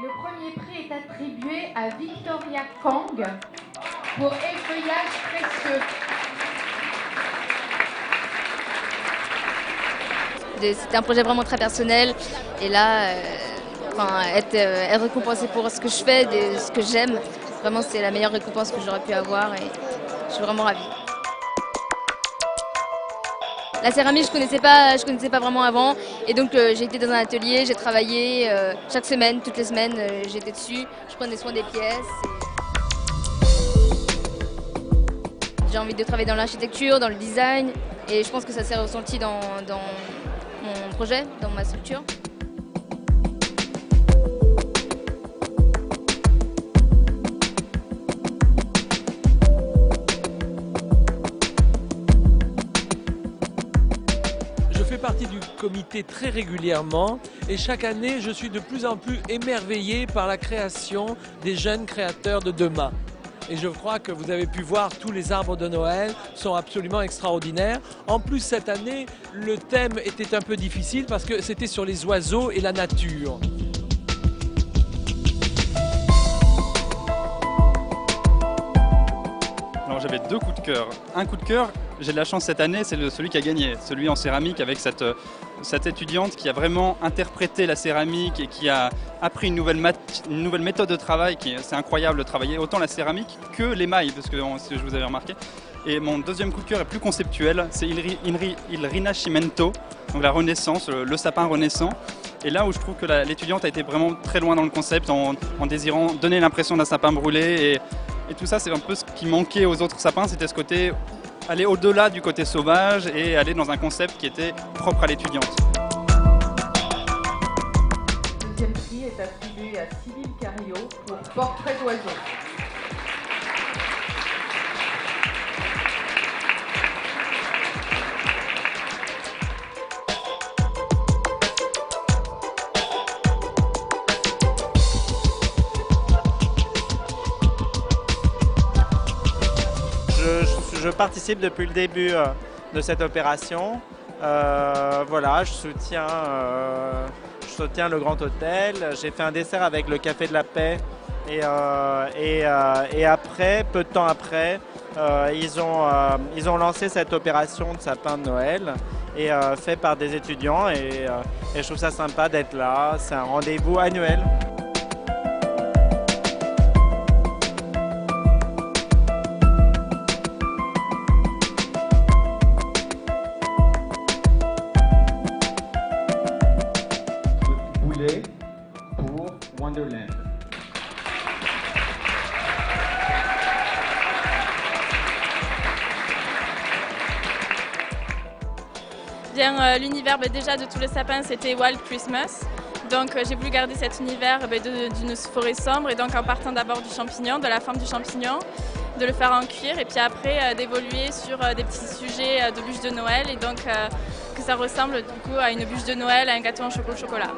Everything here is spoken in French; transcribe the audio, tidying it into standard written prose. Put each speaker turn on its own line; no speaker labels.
Le premier prix est attribué à Victoria Kang pour Effeuillage précieux.
C'était un projet vraiment très personnel et là, être récompensée pour ce que je fais, ce que j'aime, vraiment c'est la meilleure récompense que j'aurais pu avoir et je suis vraiment ravie. La céramique, je connaissais pas vraiment avant et donc j'ai été dans un atelier, j'ai travaillé chaque semaine, toutes les semaines, j'étais dessus, je prenais soin des pièces. J'ai envie de travailler dans l'architecture, dans le design et je pense que ça s'est ressenti dans mon projet, dans ma structure.
Je fais partie du comité très régulièrement et chaque année je suis de plus en plus émerveillé par la création des jeunes créateurs de demain. Et je crois que vous avez pu voir tous les arbres de Noël sont absolument extraordinaires. En plus cette année, le thème était un peu difficile parce que c'était sur les oiseaux et la nature.
Alors j'avais deux coups de cœur. Un coup de cœur, j'ai de la chance cette année, c'est celui qui a gagné, celui en céramique avec cette étudiante qui a vraiment interprété la céramique et qui a appris une nouvelle méthode de travail. C'est incroyable de travailler autant la céramique que l'émail, parce que je vous avais remarqué. Et mon deuxième coup de cœur est plus conceptuel, c'est Il Rinascimento, donc la Renaissance, le sapin renaissant. Et là où je trouve que l'étudiante a été vraiment très loin dans le concept en désirant donner l'impression d'un sapin brûlé. Et tout ça, c'est un peu ce qui manquait aux autres sapins, c'était ce côté, aller au-delà du côté sauvage et aller dans un concept qui était propre à l'étudiante.
Le deuxième prix est attribué à Sybille Cario pour Portrait d'oiseau.
Je participe depuis le début de cette opération. Voilà, je soutiens le Grand Hôtel. J'ai fait un dessert avec le Café de la Paix. Et après, peu de temps après, ils ont lancé cette opération de sapin de Noël et fait par des étudiants. Et je trouve ça sympa d'être là. C'est un rendez-vous annuel.
Pour Wonderland.
Bien, l'univers déjà de tous les sapins, c'était Wild Christmas. Donc j'ai voulu garder cet univers d'une forêt sombre et donc en partant d'abord du champignon, de la forme du champignon, de le faire en cuir et puis après d'évoluer sur des petits sujets de bûches de Noël et donc que ça ressemble du coup à une bûche de Noël, à un gâteau en chocolat.